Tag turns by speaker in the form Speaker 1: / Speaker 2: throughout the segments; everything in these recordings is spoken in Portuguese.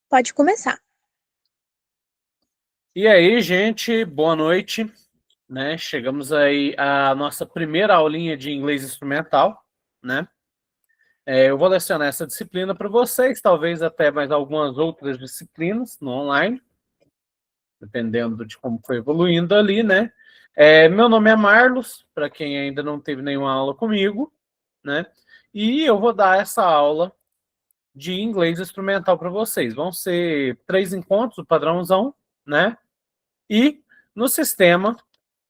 Speaker 1: Pode começar.
Speaker 2: E aí, gente, boa noite, né? Chegamos aí à nossa primeira aulinha de inglês instrumental, né? Eu vou lecionar essa disciplina para vocês, talvez até mais algumas outras disciplinas no online, dependendo de como foi evoluindo ali, né? Meu nome é Marlos, para quem ainda não teve nenhuma aula comigo, né? E eu vou dar essa aula de inglês instrumental para vocês. Vão ser 3 encontros, o padrãozão, né? E no sistema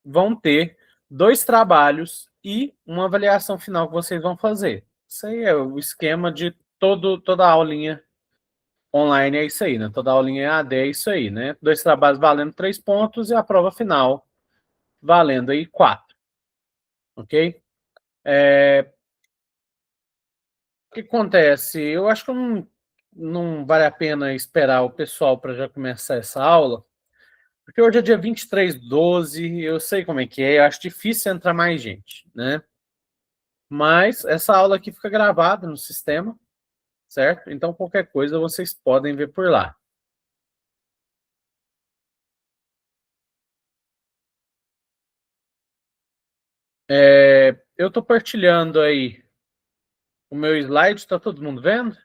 Speaker 2: vão ter 2 trabalhos e uma avaliação final que vocês vão fazer. Isso aí é o esquema de toda a aulinha online, é isso aí, né? Toda a aulinha EAD é isso aí, né? 2 trabalhos valendo 3 pontos e a prova final valendo aí 4, ok? O que acontece? Eu acho que não vale a pena esperar o pessoal para já começar essa aula, porque hoje é dia 23/12, eu sei como é que é, eu acho difícil entrar mais gente, né? Mas essa aula aqui fica gravada no sistema, certo? Então, qualquer coisa vocês podem ver por lá. Eu estou partilhando aí o meu slide, está todo mundo vendo?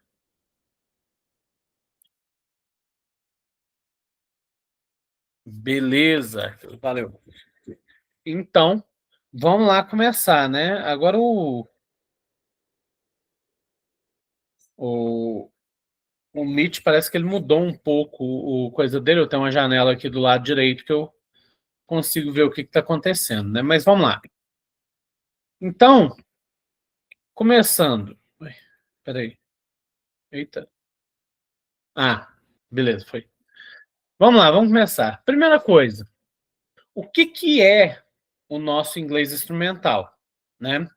Speaker 2: Beleza, valeu. Então, vamos lá começar, né? Agora o Meet parece que ele mudou um pouco o coisa dele. Eu tenho uma janela aqui do lado direito que eu consigo ver o que está acontecendo, né? Mas vamos lá. Então, começando. Peraí. Eita. Ah, beleza, foi. Vamos lá, vamos começar. Primeira coisa, o que é o nosso inglês instrumental, né?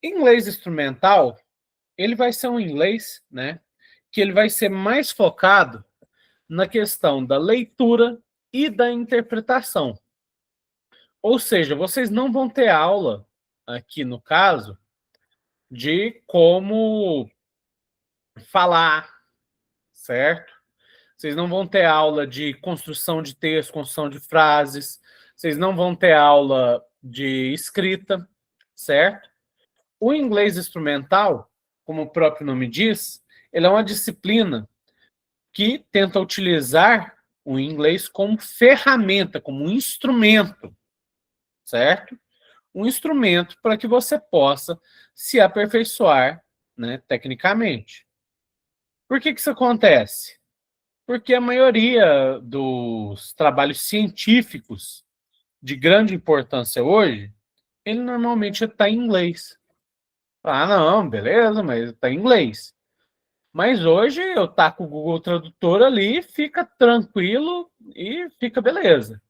Speaker 2: Inglês instrumental, ele vai ser um inglês, né? Que ele vai ser mais focado na questão da leitura e da interpretação. Ou seja, vocês não vão ter aula aqui no caso de como falar, certo? Vocês não vão ter aula de construção de texto, construção de frases, vocês não vão ter aula de escrita, certo? O inglês instrumental, como o próprio nome diz, ele é uma disciplina que tenta utilizar o inglês como ferramenta, como um instrumento, certo? Um instrumento para que você possa se aperfeiçoar, né, tecnicamente. Por que isso acontece? Porque a maioria dos trabalhos científicos de grande importância hoje, ele normalmente está em inglês. Ah, não, beleza, mas está em inglês. Mas hoje eu taco o Google Tradutor ali, fica tranquilo e fica beleza.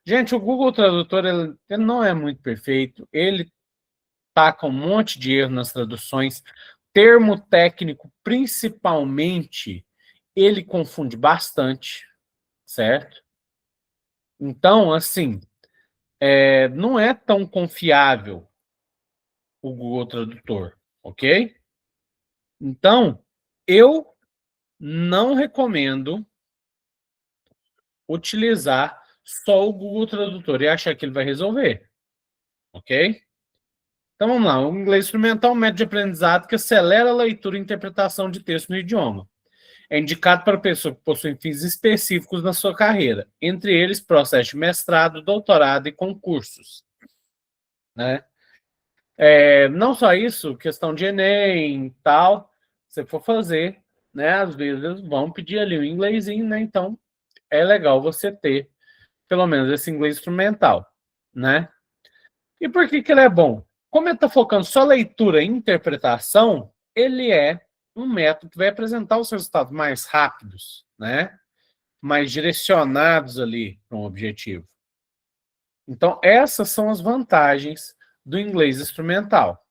Speaker 2: Gente, o Google Tradutor ele não é muito perfeito, ele taca um monte de erro nas traduções, termo técnico principalmente, ele confunde bastante, certo? Então, assim, não é tão confiável o Google Tradutor, ok? Então, eu não recomendo utilizar só o Google Tradutor e achar que ele vai resolver, ok? Então vamos lá, o inglês instrumental é um método de aprendizado que acelera a leitura e interpretação de texto no idioma. É indicado para pessoas que possuem fins específicos na sua carreira, entre eles processo de mestrado, doutorado e concursos, né? Não só isso, questão de Enem e tal, se for fazer, né? Às vezes vão pedir ali um inglesinho, né? Então é legal você ter pelo menos esse inglês instrumental, né? E por que ele é bom? Como ele está focando só leitura e interpretação, ele é um método que vai apresentar os resultados mais rápidos, né? Mais direcionados ali para um objetivo. Então, essas são as vantagens do inglês instrumental.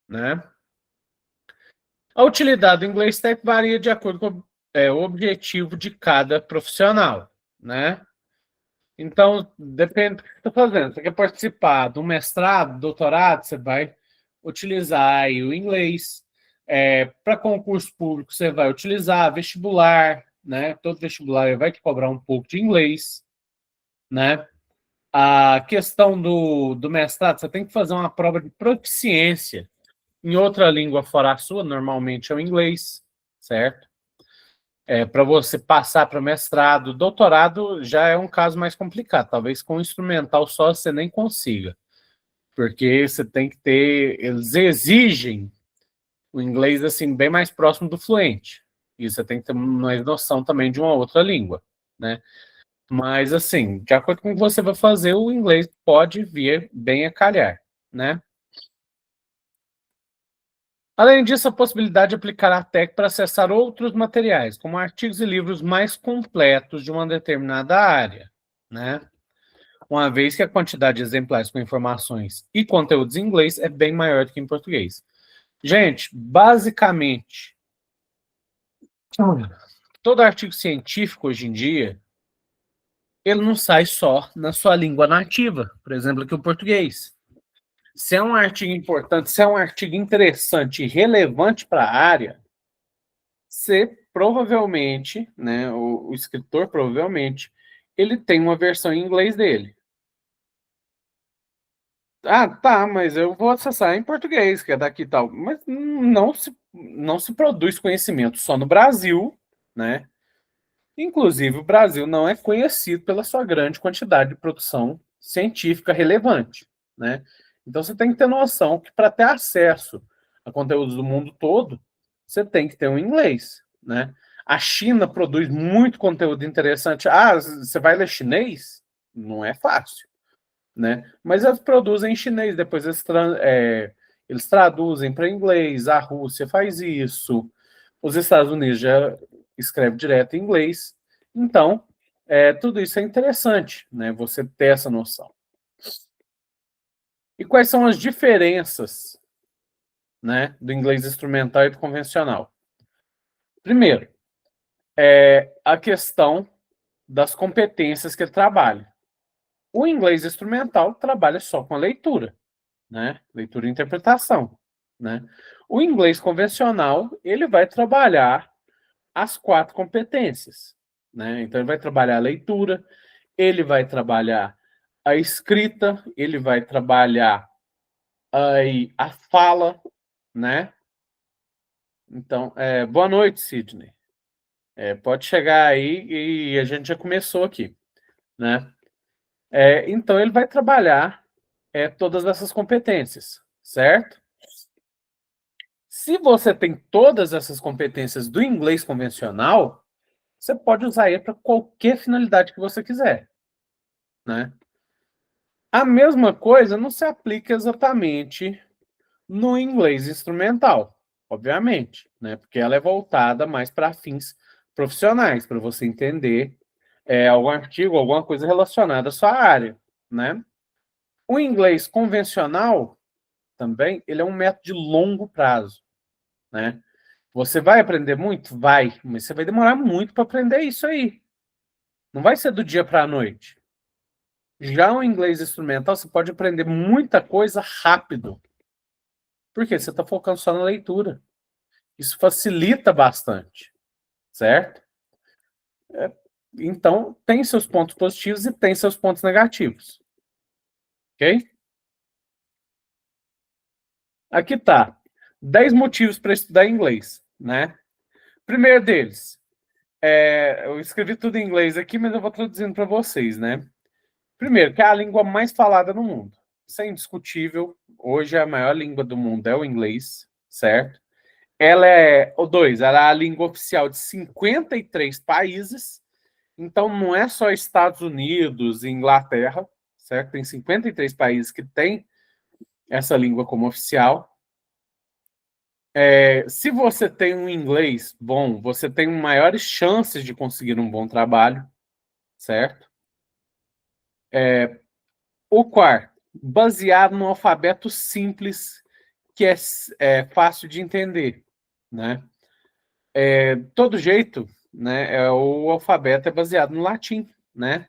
Speaker 2: Né? A utilidade do inglês técnico varia de acordo com o objetivo de cada profissional, né? Então, depende do que você está fazendo. Você quer participar do mestrado, doutorado, você vai utilizar aí o inglês. Para concurso público, você vai utilizar vestibular, né? Todo vestibular vai te cobrar um pouco de inglês, né? A questão do mestrado, você tem que fazer uma prova de proficiência em outra língua fora a sua, normalmente é o inglês, certo? Para você passar para mestrado, doutorado já é um caso mais complicado. Talvez com instrumental só você nem consiga, porque você tem que ter, eles exigem o inglês assim bem mais próximo do fluente. E você tem que ter mais noção também de uma outra língua, né? Mas assim, de acordo com o que você vai fazer, o inglês pode vir bem a calhar, né? Além disso, a possibilidade de aplicar a TEC para acessar outros materiais, como artigos e livros mais completos de uma determinada área, né? Uma vez que a quantidade de exemplares com informações e conteúdos em inglês é bem maior do que em português. Gente, basicamente, todo artigo científico hoje em dia, ele não sai só na sua língua nativa, por exemplo, aqui o português. Se é um artigo importante, se é um artigo interessante e relevante para a área, você provavelmente, né, o escritor provavelmente, ele tem uma versão em inglês dele. Ah, tá, mas eu vou acessar em português, que é daqui e tal. Mas não se produz conhecimento só no Brasil, né? Inclusive, o Brasil não é conhecido pela sua grande quantidade de produção científica relevante, né? Então, você tem que ter noção que para ter acesso a conteúdos do mundo todo, você tem que ter um inglês, né? A China produz muito conteúdo interessante. Ah, você vai ler chinês? Não é fácil, né? Mas eles produzem em chinês, depois eles traduzem para inglês, a Rússia faz isso, os Estados Unidos já escreve direto em inglês. Então, tudo isso é interessante, né? Você ter essa noção. E quais são as diferenças, né, do inglês instrumental e do convencional? Primeiro, a questão das competências que ele trabalha. O inglês instrumental trabalha só com a leitura, né? Leitura e interpretação, né? O inglês convencional, ele vai trabalhar as 4 competências, né? Então ele vai trabalhar a leitura, ele vai trabalhar a escrita, ele vai trabalhar aí a fala, né? Então, boa noite, Sidney. Pode chegar aí e a gente já começou aqui, né? Então ele vai trabalhar todas essas competências, certo? Se você tem todas essas competências do inglês convencional, você pode usar ele para qualquer finalidade que você quiser, né? A mesma coisa não se aplica exatamente no inglês instrumental, obviamente, né? Porque ela é voltada mais para fins profissionais, para você entender algum artigo, alguma coisa relacionada à sua área, né? O inglês convencional também, ele é um método de longo prazo, né? Você vai aprender muito? Vai, mas você vai demorar muito para aprender isso aí. Não vai ser do dia para a noite. Já o inglês instrumental, você pode aprender muita coisa rápido. Por quê? Você está focando só na leitura. Isso facilita bastante, certo? Então, tem seus pontos positivos e tem seus pontos negativos. Ok? Aqui tá. 10 motivos para estudar inglês, né? Primeiro deles, eu escrevi tudo em inglês aqui, mas eu vou traduzindo para vocês, né? Primeiro, que é a língua mais falada no mundo. Isso é indiscutível. Hoje a maior língua do mundo é o inglês, certo? Ela é a língua oficial de 53 países. Então não é só Estados Unidos e Inglaterra, certo? Tem 53 países que têm essa língua como oficial. Se você tem um inglês bom, você tem maiores chances de conseguir um bom trabalho, certo? O quarto, baseado no alfabeto simples, que é fácil de entender, né? Todo jeito, né? O alfabeto é baseado no latim, né?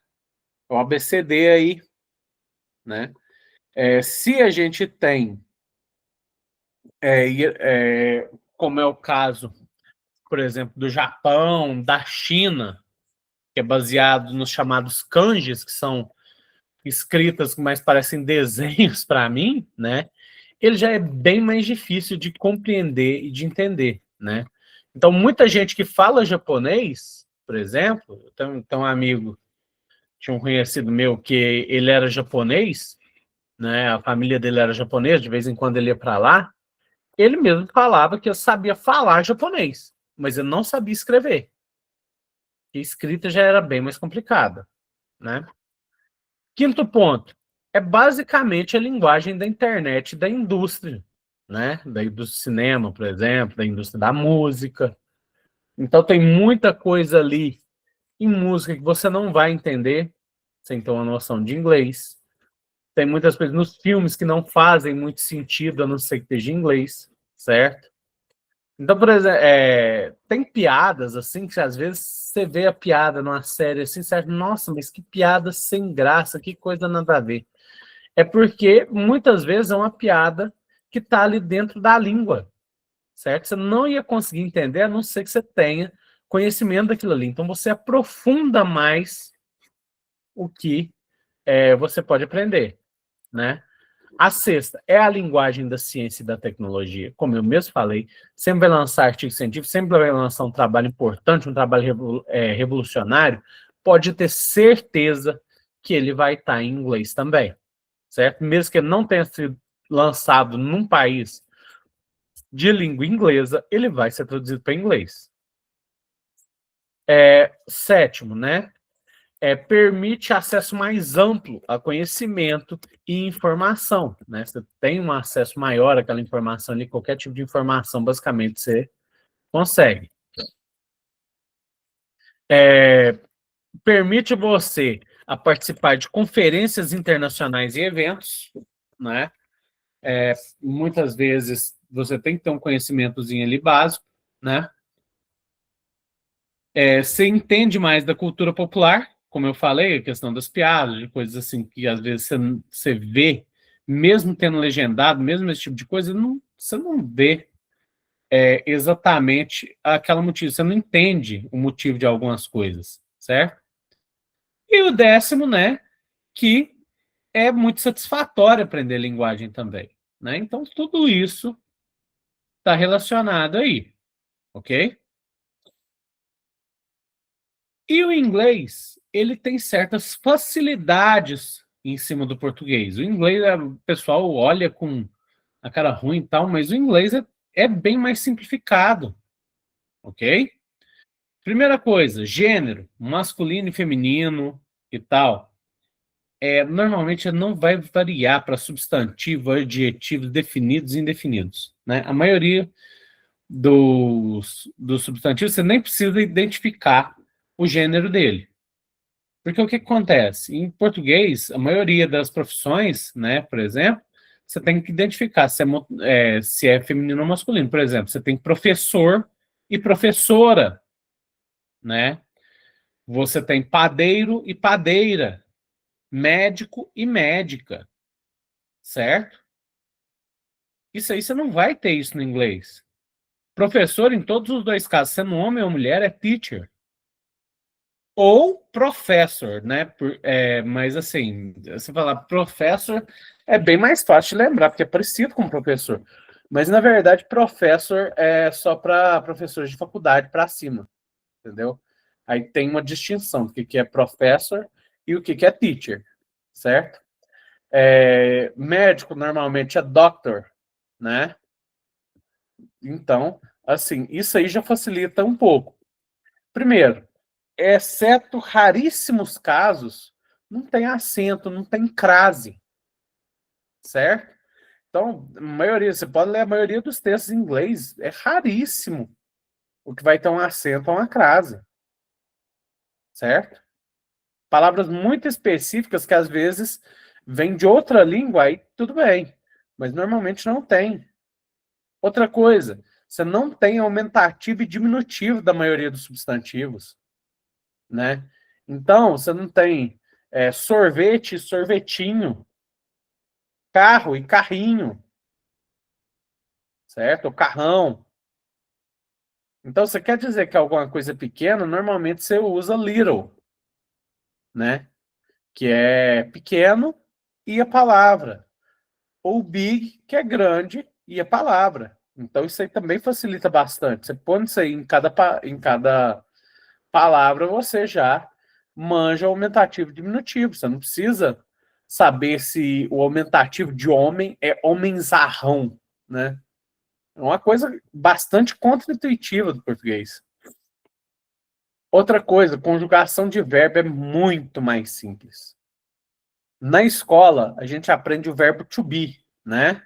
Speaker 2: O ABCD aí, né? Se a gente tem Como é o caso, por exemplo, do Japão, da China, que é baseado nos chamados kanjis, que são escritas que mais parecem desenhos para mim, né? Ele já é bem mais difícil de compreender e de entender, né? Então, muita gente que fala japonês, por exemplo, tem um amigo, tinha um conhecido meu que ele era japonês, né? A família dele era japonesa, de vez em quando ele ia para lá. Ele mesmo falava que eu sabia falar japonês, mas eu não sabia escrever. E escrita já era bem mais complicada, né? Quinto ponto, é basicamente a linguagem da internet da indústria, né? Da indústria do cinema, por exemplo, da indústria da música. Então tem muita coisa ali em música que você não vai entender sem ter uma noção de inglês. Tem muitas coisas nos filmes que não fazem muito sentido a não ser que esteja em inglês, certo? Então, por exemplo, tem piadas assim que às vezes você vê a piada numa série assim, certo? Nossa, mas que piada sem graça, que coisa nada a ver. É porque muitas vezes é uma piada que está ali dentro da língua, certo? Você não ia conseguir entender a não ser que você tenha conhecimento daquilo ali. Então você aprofunda mais o que você pode aprender, né? A sexta é a linguagem da ciência e da tecnologia. Como eu mesmo falei, sempre vai lançar artigo científico, sempre vai lançar um trabalho importante, um trabalho revolucionário. Pode ter certeza que ele vai estar em inglês também, certo? Mesmo que ele não tenha sido lançado num país de língua inglesa, ele vai ser traduzido para inglês. Sétimo, né? Permite acesso mais amplo a conhecimento e informação, né? Você tem um acesso maior àquela informação ali, qualquer tipo de informação, basicamente, você consegue. Permite você a participar de conferências internacionais e eventos, né? Muitas vezes você tem que ter um conhecimentozinho ali básico, né? Você entende mais da cultura popular, como eu falei, a questão das piadas, de coisas assim que às vezes você vê, mesmo tendo legendado, mesmo esse tipo de coisa, você não vê exatamente aquela motivo, você não entende o motivo de algumas coisas, certo? E o décimo, né, que é muito satisfatório aprender linguagem também, né? Então tudo isso está relacionado aí, ok? E o inglês, ele tem certas facilidades em cima do português. O inglês, o pessoal olha com a cara ruim e tal, mas o inglês é bem mais simplificado, ok? Primeira coisa, gênero, masculino e feminino e tal. Normalmente não vai variar para substantivo, adjetivos definidos e indefinidos, né? A maioria dos substantivos você nem precisa identificar o gênero dele. Porque o que acontece? Em português, a maioria das profissões, né, por exemplo, você tem que identificar se é feminino ou masculino. Por exemplo, você tem professor e professora, né? Você tem padeiro e padeira, médico e médica, certo? Isso aí você não vai ter isso no inglês. Professor, em todos os dois casos, sendo homem ou mulher, é teacher. Ou professor, né? Mas assim, você falar professor é bem mais fácil de lembrar, porque é parecido com professor. Mas na verdade, professor é só para professores de faculdade para cima, entendeu? Aí tem uma distinção do que é professor e o que é teacher, certo? Médico normalmente é doctor, né? Então, assim, isso aí já facilita um pouco. Primeiro, exceto raríssimos casos, não tem acento, não tem crase, certo? Então, a maioria, você pode ler a maioria dos textos em inglês, é raríssimo o que vai ter um acento ou uma crase, certo? Palavras muito específicas que às vezes vêm de outra língua, aí tudo bem, mas normalmente não tem. Outra coisa, você não tem aumentativo e diminutivo da maioria dos substantivos, né? Então, você não tem sorvete e sorvetinho, carro e carrinho, certo? O carrão. Então, você quer dizer que alguma coisa é pequena, normalmente você usa little, né? Que é pequeno e a palavra. Ou big, que é grande e a palavra. Então, isso aí também facilita bastante. Você põe isso aí em cada palavra, você já manja o aumentativo e diminutivo. Você não precisa saber se o aumentativo de homem é homenzarrão, né? É uma coisa bastante contra-intuitiva do português. Outra coisa, conjugação de verbo é muito mais simples. Na escola, a gente aprende o verbo to be, né?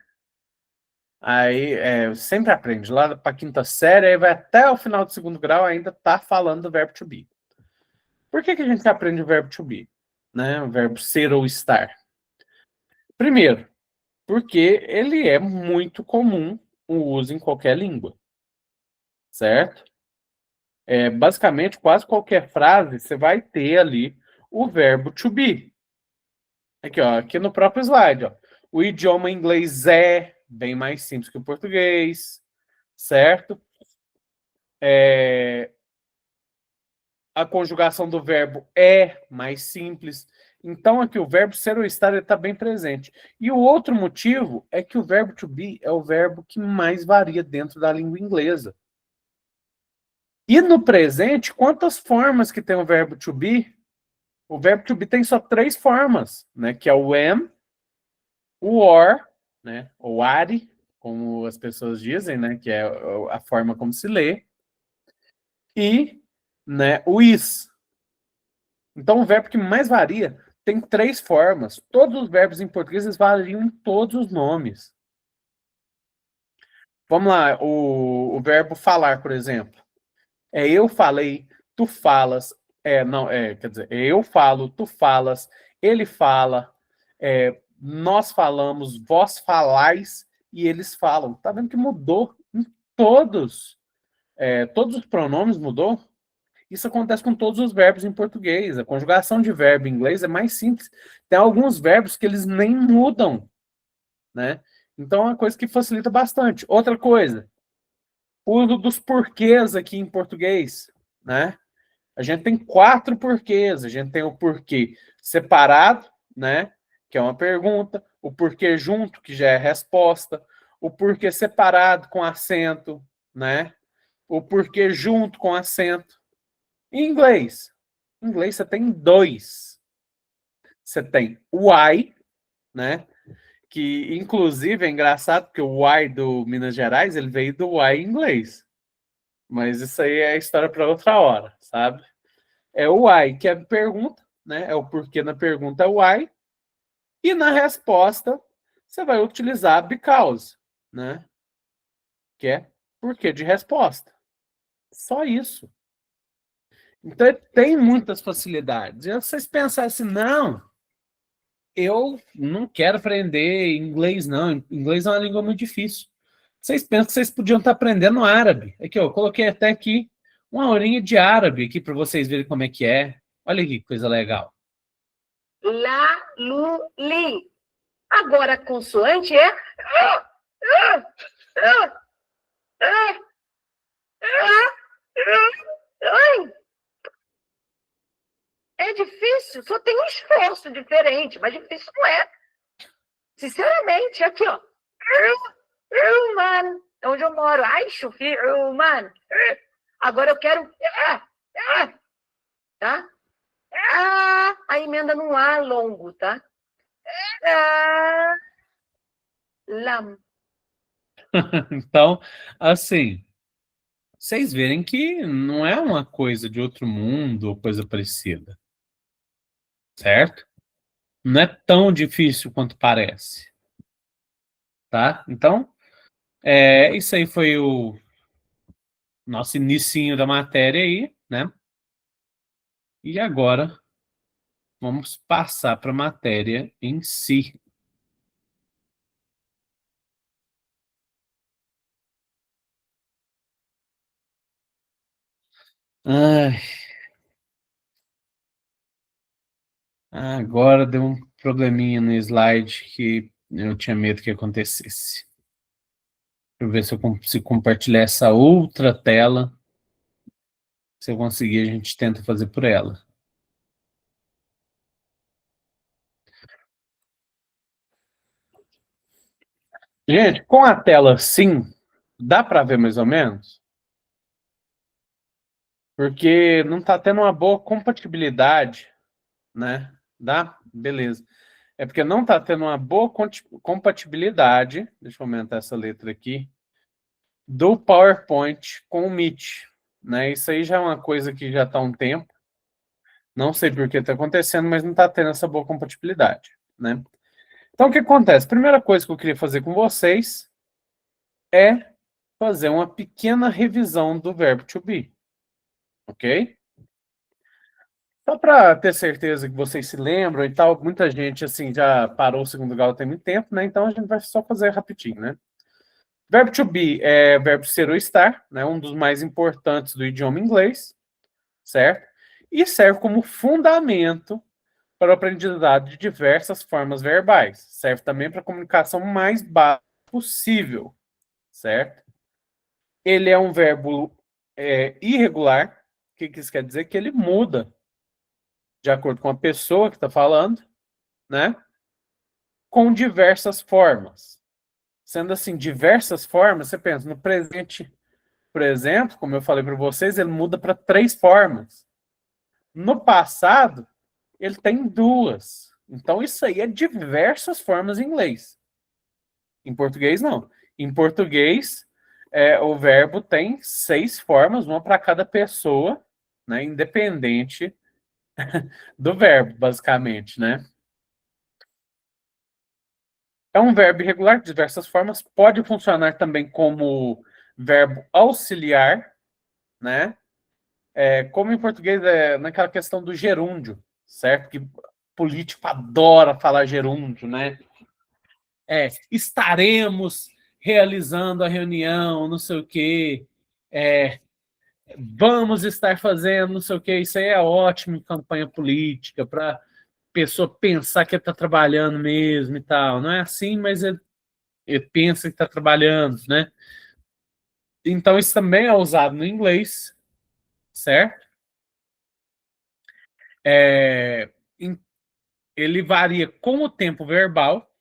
Speaker 2: Aí sempre aprende, lá para a quinta série, aí vai até o final do segundo grau, ainda tá falando do verbo to be. Por que a gente aprende o verbo to be? Né? O verbo ser ou estar. Primeiro, porque ele é muito comum o uso em qualquer língua, certo? Basicamente, quase qualquer frase você vai ter ali o verbo to be. Aqui, ó, aqui no próprio slide, ó. O idioma inglês é bem mais simples que o português, certo? A conjugação do verbo é mais simples. Então, aqui o verbo ser ou estar está bem presente. E o outro motivo é que o verbo to be é o verbo que mais varia dentro da língua inglesa. E no presente, quantas formas que tem o verbo to be? O verbo to be tem só 3 formas, né? Que é o am, o or, né? O are, como as pessoas dizem, né? Que é a forma como se lê, e, né? O is. Então, o verbo que mais varia tem 3 formas. Todos os verbos em português eles variam em todos os nomes. Vamos lá, o verbo falar, por exemplo. Eu falei, tu falas. Quer dizer, eu falo, tu falas, ele fala, nós falamos, vós falais e eles falam. Tá vendo que mudou em todos os pronomes mudou? Isso acontece com todos os verbos em português. A conjugação de verbo em inglês é mais simples. Tem alguns verbos que eles nem mudam, né? Então é uma coisa que facilita bastante. Outra coisa, o uso dos porquês aqui em português, né? A gente tem 4 porquês. A gente tem o porquê separado, né? Que é uma pergunta. O porquê junto, que já é resposta. O porquê separado com acento, né? O porquê junto com acento. Em inglês, você tem 2. Você tem o why, né? Que inclusive é engraçado porque o why do Minas Gerais ele veio do why em inglês. Mas isso aí é história para outra hora, sabe? É o why, que é a pergunta, né? É o porquê na pergunta é o why. E na resposta você vai utilizar because, né? Que é porquê de resposta. Só isso. Então tem muitas facilidades. E vocês pensam assim, não, eu não quero aprender inglês, não. Inglês é uma língua muito difícil. Vocês pensam que vocês podiam estar aprendendo árabe. Aqui, ó, eu coloquei até aqui uma aulinha de árabe aqui para vocês verem como é que é. Olha que coisa legal.
Speaker 1: Lá, lu, li. Agora a consoante é. É difícil, só tem um esforço diferente, mas difícil não é. Sinceramente, aqui, ó. Human, é onde eu moro. Ai, chufi, human. Agora eu quero. Tá? A emenda num A longo, tá? Lam.
Speaker 2: Então, assim, vocês verem que não é uma coisa de outro mundo ou coisa parecida, certo? Não é tão difícil quanto parece, tá? Então, isso aí foi o nosso inicinho da matéria aí, né? E agora vamos passar para a matéria em si. Ai, agora deu um probleminha no slide que eu tinha medo que acontecesse. eu ver se eu consigo compartilhar essa outra tela. Se eu conseguir, a gente tenta fazer por ela. Gente, com a tela sim, dá para ver mais ou menos? Porque não está tendo uma boa compatibilidade, né? Dá? Beleza. É porque não está tendo uma boa compatibilidade, deixa eu aumentar essa letra aqui, do PowerPoint com o Meet, né? Isso aí já é uma coisa que já está há um tempo. Não sei por que está acontecendo, mas não está tendo essa boa compatibilidade, né? Então, o que acontece? Primeira coisa que eu queria fazer com vocês é fazer uma pequena revisão do verbo to be, ok? Só para ter certeza que vocês se lembram e tal, muita gente assim já parou o segundo grau tem muito tempo, né? Então a gente vai só fazer rapidinho, né? Verbo to be é verbo ser ou estar, né? Um dos mais importantes do idioma inglês, certo? E serve como fundamento para o aprendizado de diversas formas verbais. Serve também para a comunicação mais básica possível, certo? Ele é um verbo irregular. O que isso quer dizer? Que ele muda de acordo com a pessoa que está falando, né? Com diversas formas. Sendo assim, diversas formas, você pensa, no presente, por exemplo, como eu falei para vocês, ele muda para 3 formas. No passado, ele tem 2. Então, isso aí é diversas formas em inglês. Em português, não. Em português, o verbo tem 6 formas, uma para cada pessoa, né, independente do verbo, basicamente, né? É um verbo irregular de diversas formas, pode funcionar também como verbo auxiliar, né? Como em português é naquela questão do gerúndio, certo? Que político adora falar gerúndio, né? Estaremos realizando a reunião, não sei o quê, vamos estar fazendo não sei o quê. Isso aí é ótimo em campanha política, para pessoa pensar que está trabalhando mesmo e tal. Não é assim, mas ele pensa que está trabalhando, né? Então, isso também é usado no inglês, certo? É, ele varia com o tempo verbal,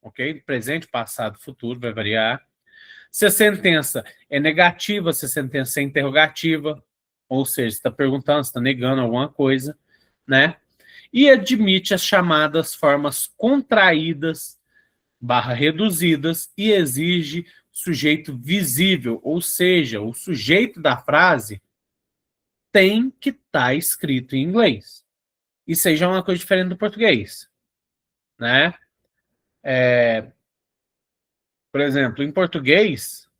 Speaker 2: ok? Presente, passado, futuro, vai variar. Se a sentença é negativa, se a sentença é interrogativa, ou seja, está perguntando, está negando alguma coisa, né? E admite as chamadas formas contraídas barra reduzidas e exige sujeito visível, ou seja, o sujeito da frase tem que estar escrito em inglês. Isso aí já é uma coisa diferente do português, né? Por exemplo, em português,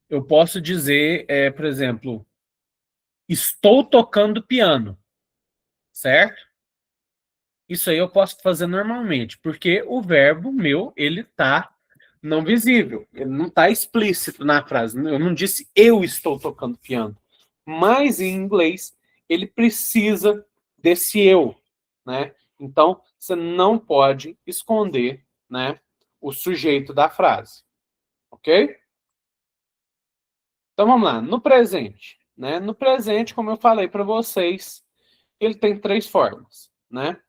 Speaker 2: eu posso dizer, por exemplo, estou tocando piano, certo? Isso aí eu posso fazer normalmente, porque o verbo meu, ele tá não visível, ele não está explícito na frase. Eu não disse eu estou tocando piano. Mas em inglês, ele precisa desse eu, né? Então, você não pode esconder, né, o sujeito da frase, ok? Então vamos lá, no presente, né? No presente, como eu falei para vocês, ele tem 3 formas, né?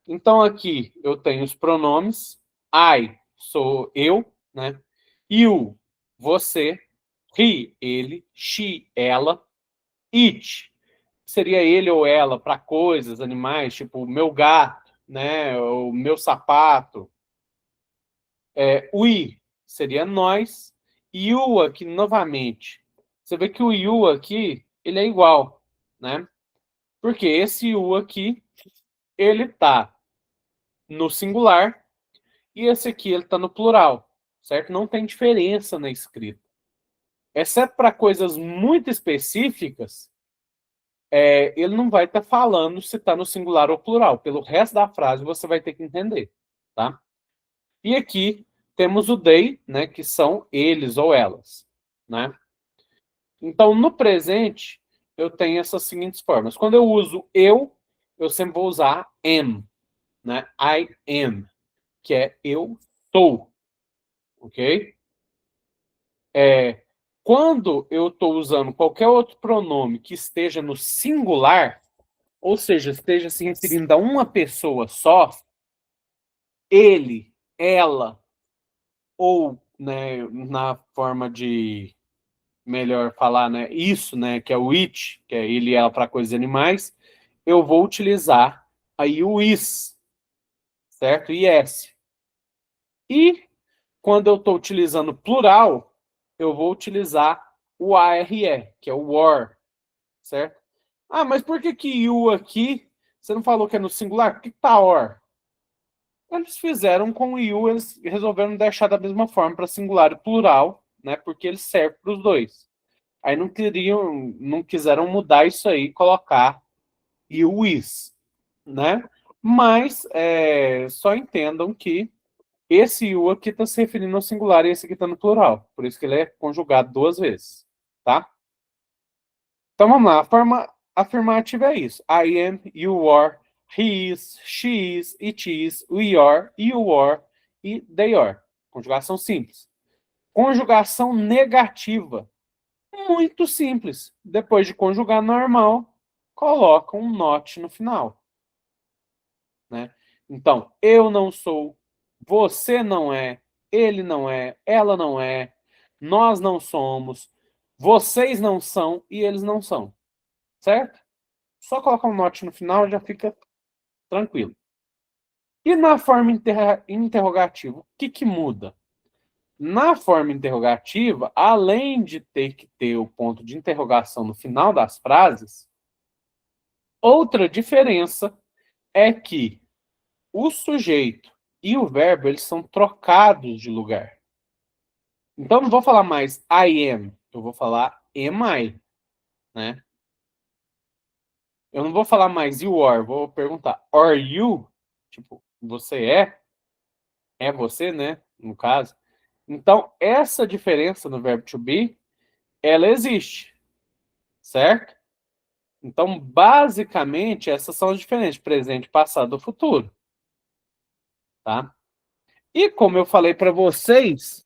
Speaker 2: Então aqui eu tenho os pronomes I, sou eu, né? You, você, he, ele, she, ela, it, seria ele ou ela para coisas, animais, tipo o meu gato, né? O meu sapato. We seria nós. You aqui novamente. Você vê que o you aqui, ele é igual, né? Porque esse you aqui, ele tá no singular e esse aqui ele tá no plural, certo? Não tem diferença na escrita. Exceto para coisas muito específicas, ele não vai estar falando se está no singular ou plural. Pelo resto da frase você vai ter que entender, tá? E aqui temos o they, né, que são eles ou elas, né? Então, no presente, eu tenho essas seguintes formas. Quando eu uso eu sempre vou usar am, né? I am, que é eu sou, ok? Quando eu estou usando qualquer outro pronome que esteja no singular, ou seja, esteja se referindo a uma pessoa só, ele, ela, ou, né, na forma de melhor falar, né, isso, né, que é o it, que é ele e ela para coisas e animais, eu vou utilizar aí o is, certo? Is. E quando eu estou utilizando plural, eu vou utilizar o are, que é o were, certo? Ah, mas por que que you aqui, você não falou que é no singular? Por que tá or? Eles fizeram com o you, eles resolveram deixar da mesma forma para singular e plural, né? Porque ele serve para os dois. Aí não quiseram mudar isso aí, colocar you is, né? Mas só entendam que esse you aqui está se referindo ao singular e esse aqui está no plural. Por isso que ele é conjugado duas vezes, tá? Então vamos lá, a forma afirmativa é isso. I am, you are, he is, she is, it is, we are, you are e they are. Conjugação simples. Conjugação negativa. Muito simples. Depois de conjugar normal, coloca um not no final. Né? Então, eu não sou, você não é, ele não é, ela não é, nós não somos, vocês não são e eles não são. Certo? Só colocar um not no final já fica tranquilo. E na forma interrogativa, o que muda? Na forma interrogativa, além de ter que ter o ponto de interrogação no final das frases, outra diferença é que o sujeito e o verbo eles são trocados de lugar. Então, não vou falar mais I am, eu vou falar am I, né? Eu não vou falar mais you are, vou perguntar are you? Tipo, você é? É você, né? No caso. Então, essa diferença no verbo to be, ela existe, certo? Então, basicamente, essas são as diferenças, presente, passado e futuro. Tá? E como eu falei para vocês,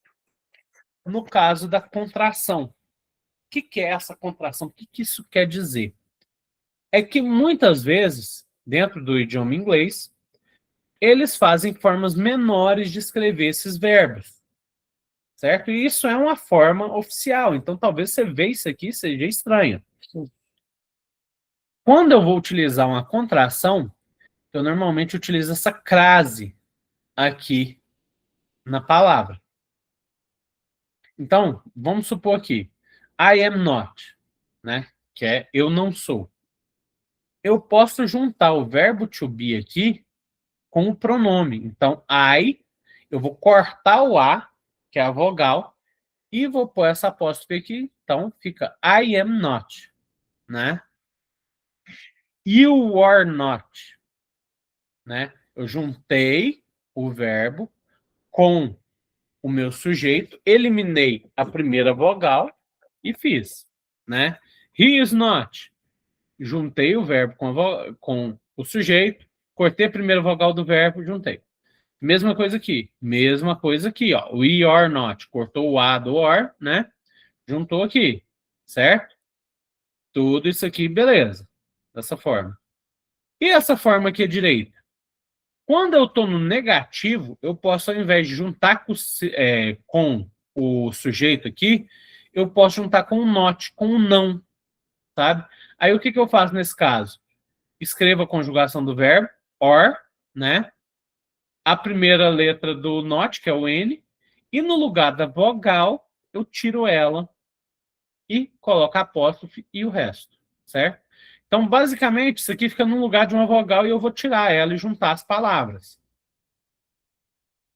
Speaker 2: no caso da contração. O que é essa contração? O que isso quer dizer? É que muitas vezes, dentro do idioma inglês, eles fazem formas menores de escrever esses verbos. Certo? E isso é uma forma oficial. Então, talvez você veja isso aqui seja estranho. Quando eu vou utilizar uma contração, eu normalmente utilizo essa crase aqui na palavra. Então, vamos supor aqui, I am not, né? Que é eu não sou. Eu posso juntar o verbo to be aqui com o pronome. Então, I, eu vou cortar o A, que é a vogal, e vou pôr essa apóstrofe aqui. Então, fica I am not, né? You are not, né? Eu juntei o verbo com o meu sujeito, eliminei a primeira vogal e fiz, né? He is not. Juntei o verbo com o sujeito, cortei a primeira vogal do verbo, juntei. Mesma coisa aqui, ó. We are not. Cortou o A do are, né? Juntou aqui, certo? Tudo isso aqui, beleza. Dessa forma. E essa forma aqui à direita? Quando eu estou no negativo, eu posso, ao invés de juntar com o sujeito aqui, eu posso juntar com o not, com o não, sabe? Aí o que eu faço nesse caso? Escrevo a conjugação do verbo, or, né? A primeira letra do not, que é o N, e no lugar da vogal, eu tiro ela e coloco a apóstrofe e o resto, certo? Então, basicamente, isso aqui fica no lugar de uma vogal e eu vou tirar ela e juntar as palavras.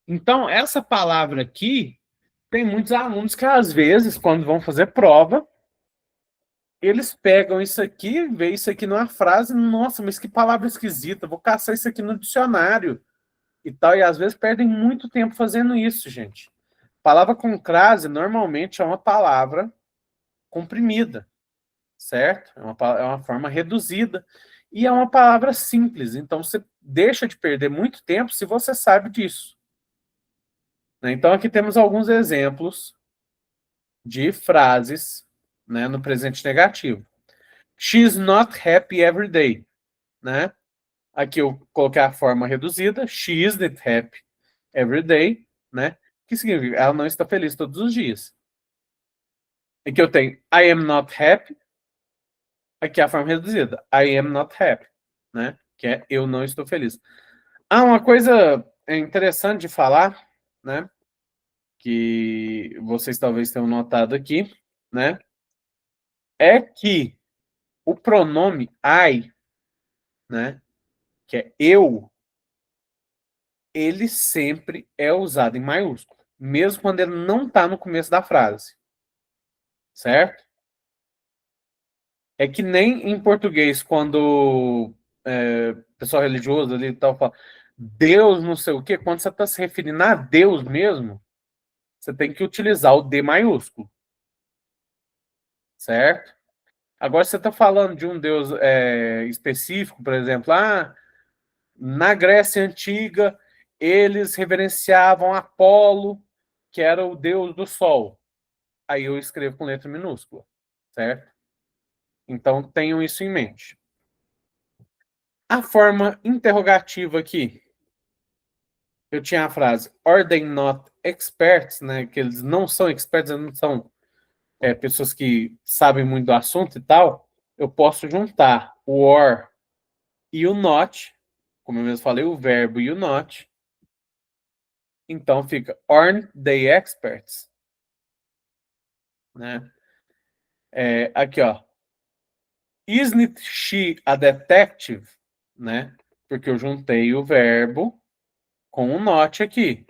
Speaker 2: Então, essa palavra aqui, tem muitos alunos que, às vezes, quando vão fazer prova, eles pegam isso aqui, veem isso aqui numa frase, nossa, mas que palavra esquisita, vou caçar isso aqui no dicionário e tal, e às vezes perdem muito tempo fazendo isso, gente. Palavra com crase, normalmente, é uma palavra comprimida, certo? É uma forma reduzida, e é uma palavra simples, então você deixa de perder muito tempo se você sabe disso. Então, aqui temos alguns exemplos de frases, né, no presente negativo. She's not happy every day, né? Aqui eu coloquei a forma reduzida. She isn't happy every day, né? Que significa ela não está feliz todos os dias. Aqui eu tenho I am not happy. Aqui é a forma reduzida. I am not happy, né? Que é eu não estou feliz. Uma coisa interessante de falar, né? Que vocês talvez tenham notado aqui, né? É que o pronome I, né? Que é eu, ele sempre é usado em maiúsculo, mesmo quando ele não está no começo da frase, certo? É que nem em português, quando pessoal religioso ali e tal fala Deus não sei o quê, quando você está se referindo a Deus mesmo, você tem que utilizar o D maiúsculo, certo? Agora, você está falando de um Deus específico, por exemplo, na Grécia Antiga, eles reverenciavam Apolo, que era o deus do sol. Aí eu escrevo com letra minúscula, certo? Então, tenham isso em mente. A forma interrogativa aqui, eu tinha a frase are they not experts, né? Que eles não são experts, eles não são pessoas que sabem muito do assunto e tal. Eu posso juntar o or e o not, como eu mesmo falei, o verbo e o not. Então fica aren't they experts? Né? Aqui, ó. Isn't she a detective? Né? Porque eu juntei o verbo com o not aqui.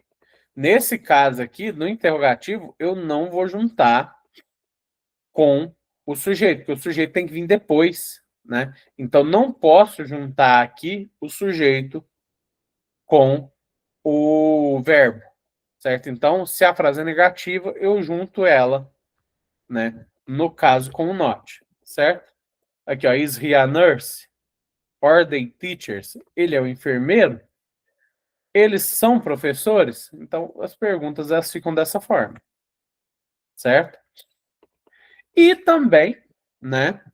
Speaker 2: Nesse caso aqui, no interrogativo, eu não vou juntar com o sujeito, porque o sujeito tem que vir depois, né? Então, não posso juntar aqui o sujeito com o verbo, certo? Então, se a frase é negativa, eu junto ela, né? No caso, com o not, certo? Aqui, ó, is he a nurse? Are they teachers? Ele é o enfermeiro? Eles são professores? Então, as perguntas elas ficam dessa forma, certo? E também, né?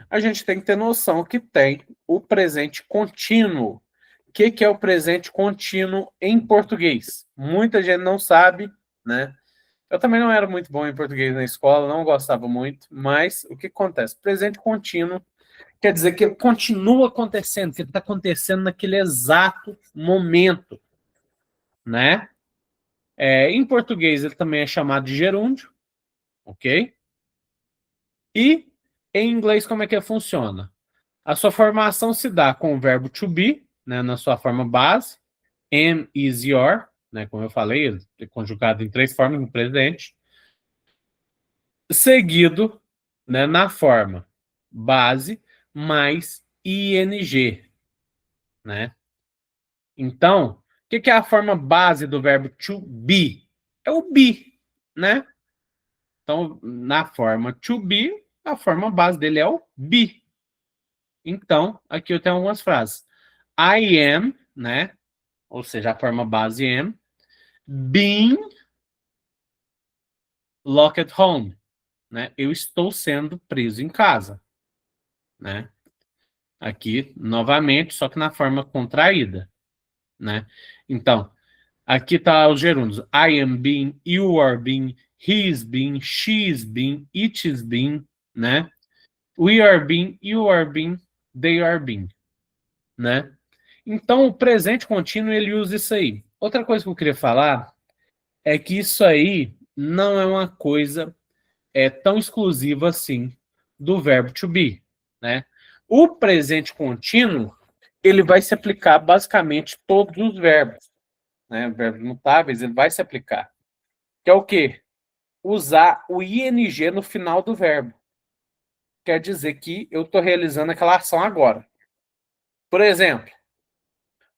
Speaker 2: A gente tem que ter noção que tem o presente contínuo. O que é o presente contínuo em português? Muita gente não sabe, né? Eu também não era muito bom em português na escola, não gostava muito, mas o que acontece? Presente contínuo quer dizer que ele continua acontecendo, que ele está acontecendo naquele exato momento, né? Em português ele também é chamado de gerúndio, ok? E em inglês como é que funciona? A sua formação se dá com o verbo to be, né, na sua forma base, am, is, your, né, como eu falei, ele é conjugado em 3 formas no presente, seguido, né, na forma base mais ing, né? Então, o que é a forma base do verbo to be? É o be, né? Então, na forma to be, a forma base dele é o be. Então, aqui eu tenho algumas frases. I am, né? Ou seja, a forma base am, being locked at home, né? Eu estou sendo preso em casa, né? Aqui, novamente, só que na forma contraída, né? Então, aqui tá os gerúndios. I am being, you are being, he is being, she is being, it is being, né? We are being, you are being, they are being, né? Então, o presente contínuo, ele usa isso aí. Outra coisa que eu queria falar é que isso aí não é uma coisa tão exclusiva assim do verbo to be, né? O presente contínuo, ele vai se aplicar basicamente todos os verbos, né? Verbos mutáveis, ele vai se aplicar. Que é o quê? Usar o ing no final do verbo. Quer dizer que eu estou realizando aquela ação agora. Por exemplo,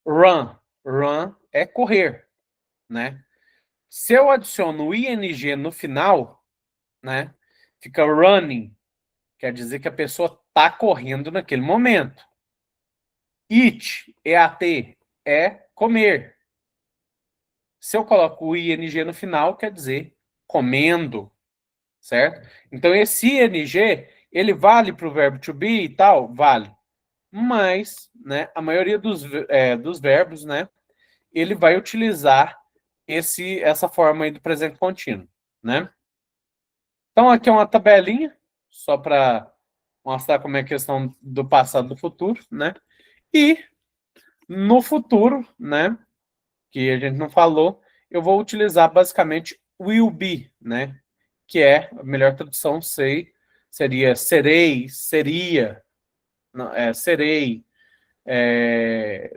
Speaker 2: run. Run é correr, né? Se eu adiciono o ing no final, né? Fica running. Quer dizer que a pessoa está correndo naquele momento. Eat, EAT, é comer. Se eu coloco o ing no final, quer dizer comendo, certo? Então, esse ing, ele vale para o verbo to be e tal? Vale. Mas, né, a maioria dos verbos, né, ele vai utilizar essa forma aí do presente contínuo, né? Então, aqui é uma tabelinha, só para mostrar como é a questão do passado e do futuro, né? E no futuro, né, que a gente não falou, eu vou utilizar basicamente will be, né? Que é a melhor tradução, seria serei, seria, não, serei,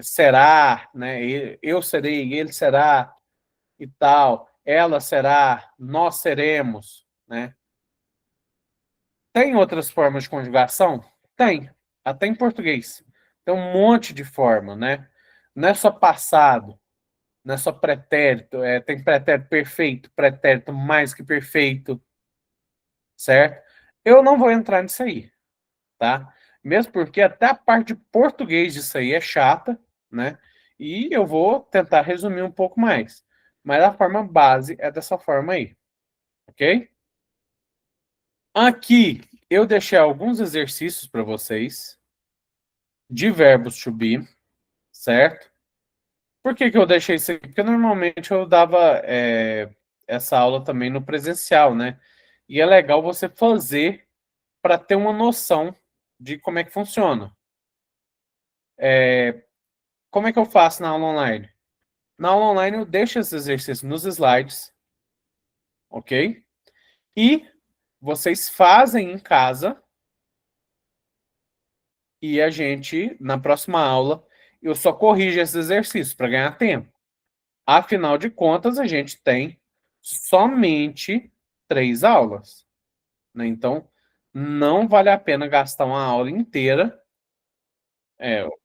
Speaker 2: será, né? Eu serei, ele será e tal. Ela será, nós seremos, né? Tem outras formas de conjugação? Tem, até em português. Tem um monte de forma, né? Não é só passado, não é só pretérito, tem pretérito perfeito, pretérito mais que perfeito, certo? Eu não vou entrar nisso aí, tá? Mesmo porque até a parte de português disso aí é chata, né? E eu vou tentar resumir um pouco mais. Mas a forma base é dessa forma aí, ok? Aqui eu deixei alguns exercícios para vocês de verbos to be, certo? Por que que eu deixei isso aqui? Porque normalmente eu dava essa aula também no presencial, né? E é legal você fazer para ter uma noção de como é que funciona. Como é que eu faço na aula online? Na aula online eu deixo esses exercícios nos slides, ok? E vocês fazem em casa e a gente, na próxima aula, eu só corrijo esses exercícios para ganhar tempo. Afinal de contas, a gente tem somente 3 aulas, né? Então, não vale a pena gastar uma aula inteira,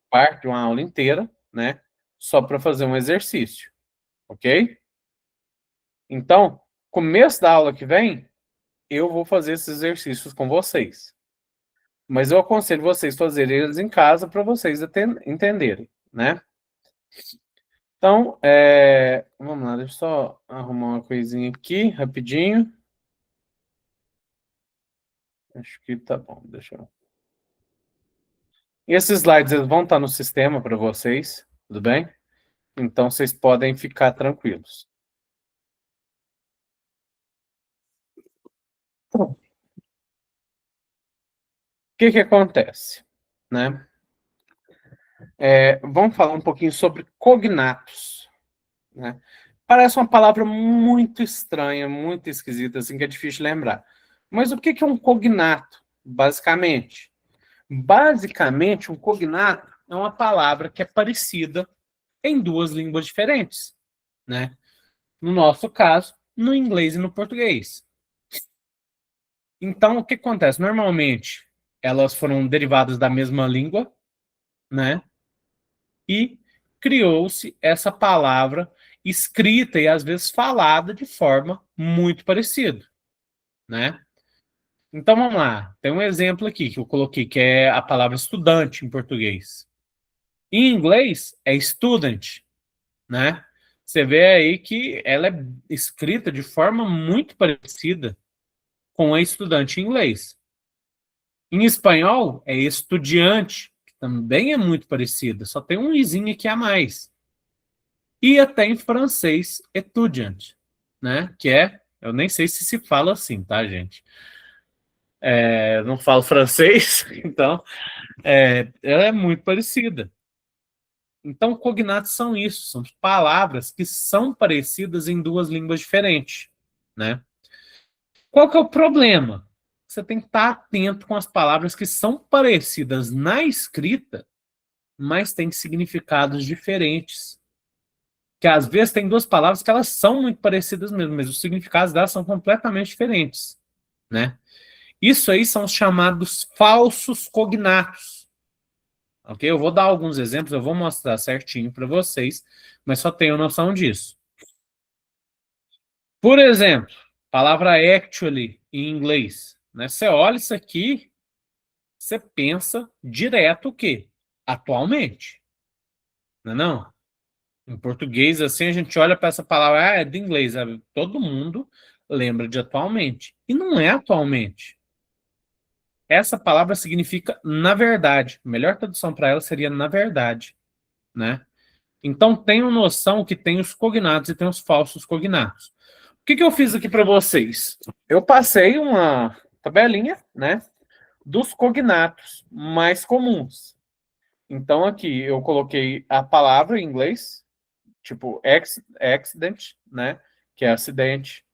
Speaker 2: parte de uma aula inteira, né? Só para fazer um exercício, ok? Então, começo da aula que vem, eu vou fazer esses exercícios com vocês. Mas eu aconselho vocês fazerem eles em casa para vocês entenderem, né? Então, vamos lá, deixa eu só arrumar uma coisinha aqui, rapidinho. Acho que tá bom, deixa eu... E esses slides eles vão estar no sistema para vocês, tudo bem? Então, vocês podem ficar tranquilos. O que que acontece, né? Vamos falar um pouquinho sobre cognatos, né? Parece uma palavra muito estranha, muito esquisita, assim, que é difícil de lembrar. Mas o que que é um cognato, basicamente? Basicamente, um cognato é uma palavra que é parecida em duas línguas diferentes, né? No nosso caso, no inglês e no português. Então, o que acontece? Normalmente, elas foram derivadas da mesma língua, né? E criou-se essa palavra escrita e às vezes falada de forma muito parecida, né? Então vamos lá, tem um exemplo aqui que eu coloquei que é a palavra estudante em português. Em inglês é student, né? Você vê aí que ela é escrita de forma muito parecida com a estudante em inglês. Em espanhol é estudiante, que também é muito parecida, só tem um izinho aqui a mais. E até em francês, étudiant, né? Que eu nem sei se fala assim, tá, gente? Eu não falo francês, então ela é muito parecida. Então, cognatos são isso, são palavras que são parecidas em duas línguas diferentes, né? Qual que é o problema? Você tem que estar atento com as palavras que são parecidas na escrita, mas têm significados diferentes. Que às vezes tem duas palavras que elas são muito parecidas mesmo, mas os significados delas são completamente diferentes, né? Isso aí são os chamados falsos cognatos. Ok? Eu vou dar alguns exemplos, eu vou mostrar certinho para vocês, mas só tenham noção disso. Por exemplo, palavra actually em inglês. Né? Você olha isso aqui, você pensa direto o quê? Atualmente. Não é não? Em português, assim, a gente olha para essa palavra, é de inglês. Todo mundo lembra de atualmente. E não é atualmente. Essa palavra significa na verdade. A melhor tradução para ela seria na verdade, né? Então tenham noção que tem os cognatos e tem os falsos cognatos. O que eu fiz aqui para vocês? Eu passei uma tabelinha, né, dos cognatos mais comuns. Então aqui eu coloquei a palavra em inglês, tipo accident, né, que é acidente,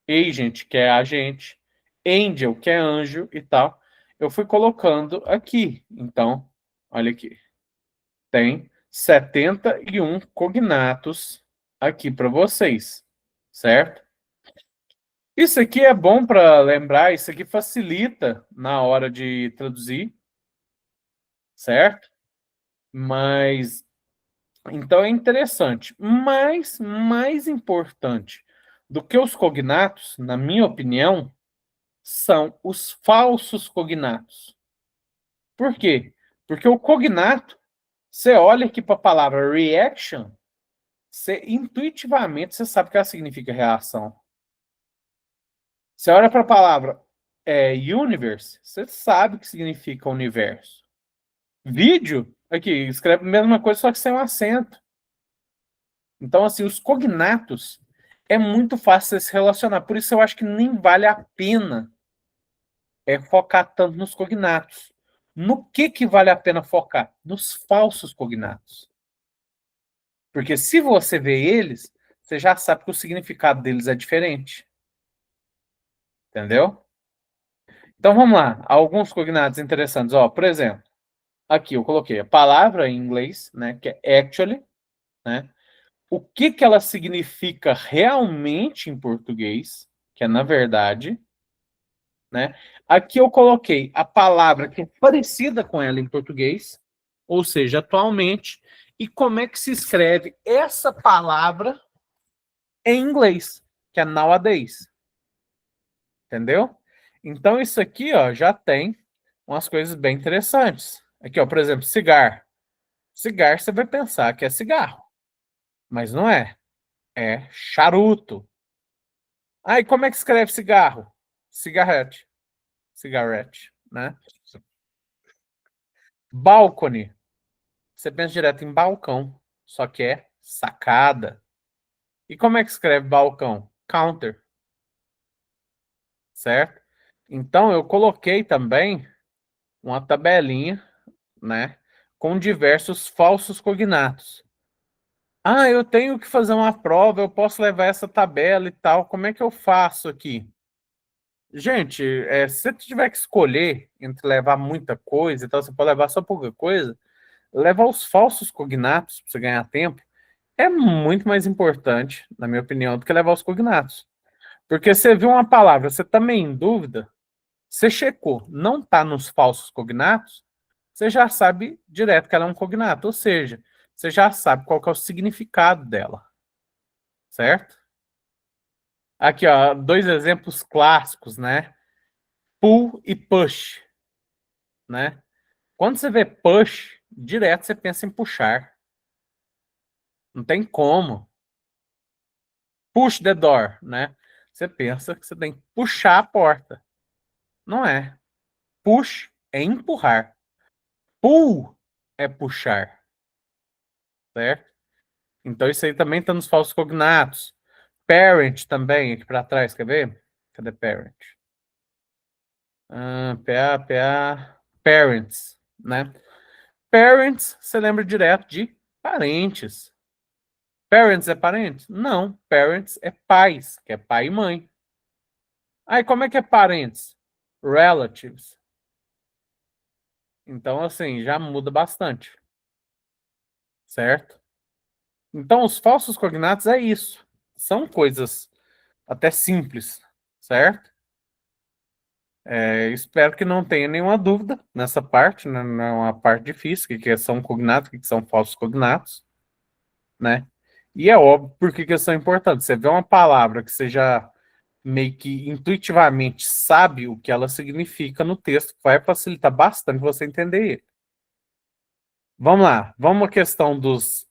Speaker 2: agent, que é agente, angel, que é anjo e tal. Eu fui colocando aqui. Então, olha aqui. Tem 71 cognatos aqui para vocês, certo? Isso aqui é bom para lembrar, isso aqui facilita na hora de traduzir, certo? Mas então é interessante, mas mais importante do que os cognatos, na minha opinião, são os falsos cognatos. Por quê? Porque o cognato, você olha aqui para a palavra reaction, você intuitivamente você sabe que ela significa reação. Você olha para a palavra universe, você sabe o que significa universo. Vídeo, aqui, escreve a mesma coisa, só que sem um acento. Então, assim, os cognatos é muito fácil de se relacionar. Por isso eu acho que nem vale a pena focar tanto nos cognatos. No que vale a pena focar? Nos falsos cognatos. Porque se você vê eles, você já sabe que o significado deles é diferente. Entendeu? Então vamos lá, alguns cognatos interessantes. Ó, por exemplo, aqui eu coloquei a palavra em inglês, né, que é actually, né? O que ela significa realmente em português, que é na verdade, né? Aqui eu coloquei a palavra que é parecida com ela em português, ou seja, atualmente, e como é que se escreve essa palavra em inglês, que é nowadays. Entendeu? Então isso aqui, ó, já tem umas coisas bem interessantes. Aqui, ó, por exemplo, cigar. Cigar, você vai pensar que é cigarro, mas não é. É charuto. Ah, e como é que escreve cigarro? Cigarrete. Cigarette, né? Balcony. Você pensa direto em balcão, só que é sacada. E como é que escreve balcão? Counter, certo? Então eu coloquei também uma tabelinha, né, com diversos falsos cognatos. Ah, eu tenho que fazer uma prova, eu posso levar essa tabela e tal. Como é que eu faço aqui? Gente, se você tiver que escolher entre levar muita coisa e tal, você pode levar só pouca coisa, levar os falsos cognatos para você ganhar tempo é muito mais importante, na minha opinião, do que levar os cognatos. Porque você viu uma palavra, você também em dúvida, você checou, não está nos falsos cognatos, você já sabe direto que ela é um cognato, ou seja, você já sabe qual que é o significado dela, certo? Aqui, ó, dois exemplos clássicos, né? Pull e push, né? Quando você vê push, direto você pensa em puxar. Não tem como. Push the door, né? Você pensa que você tem que puxar a porta. Não é. Push é empurrar. Pull é puxar, certo? Então isso aí também está nos falsos cognatos. Parent também, aqui para trás, quer ver? Cadê parent? Parents, né? Parents, você lembra direto de parentes. Parents é parente? Não, parents é pais, que é pai e mãe. Aí como é que é parents? Relatives. Então, assim, já muda bastante, certo? Então, os falsos cognatos é isso. São coisas até simples, certo? Espero que não tenha nenhuma dúvida nessa parte, né? Não é uma parte difícil, o que são cognatos, o que são falsos cognatos, né? E é óbvio por que são importantes. Você vê uma palavra que você já meio que intuitivamente sabe o que ela significa no texto, vai facilitar bastante você entender ele. Vamos lá, vamos à questão dos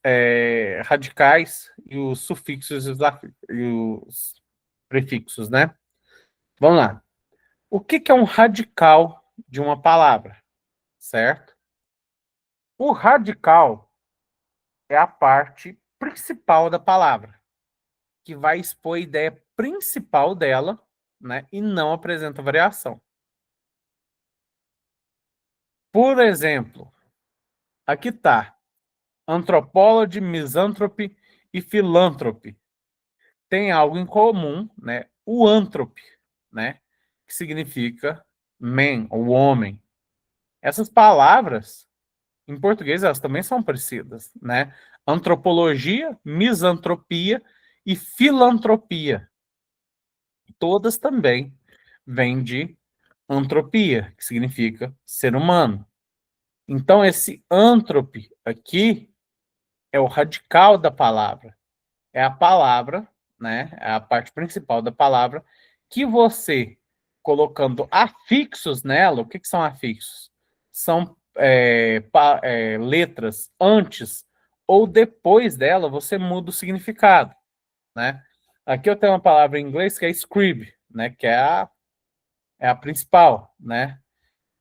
Speaker 2: radicais e os sufixos e os prefixos, né? Vamos lá. O que é um radical de uma palavra, certo? O radical é a parte principal da palavra, que vai expor a ideia principal dela, né? E não apresenta variação. Por exemplo, aqui está anthropology, misanthropy e philanthropy. Tem algo em comum, né? O anthropy, né? Que significa man, o homem. Essas palavras, em português, elas também são parecidas, né? Antropologia, misantropia e filantropia. Todas também vêm de antropia, que significa ser humano. Então, esse anthropy aqui é o radical da palavra. É a palavra, né? É a parte principal da palavra que você, colocando afixos nela, o que são afixos? São letras antes ou depois dela, você muda o significado, né? Aqui eu tenho uma palavra em inglês que é scribe, né? Que é a principal, né?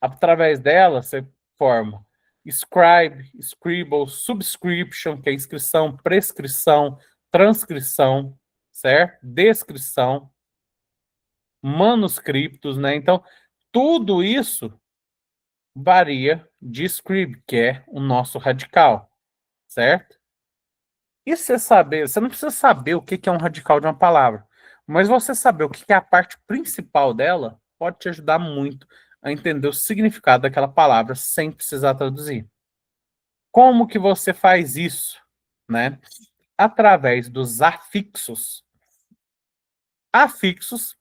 Speaker 2: Através dela, você forma scribe, scribble, subscription, que é inscrição, prescrição, transcrição, certo? Descrição, manuscritos, né? Então, tudo isso varia de scribe, que é o nosso radical, certo? E você não precisa saber o que é um radical de uma palavra, mas você saber o que é a parte principal dela pode te ajudar muito a entender o significado daquela palavra sem precisar traduzir. Como que você faz isso, né? Através dos afixos. Afixos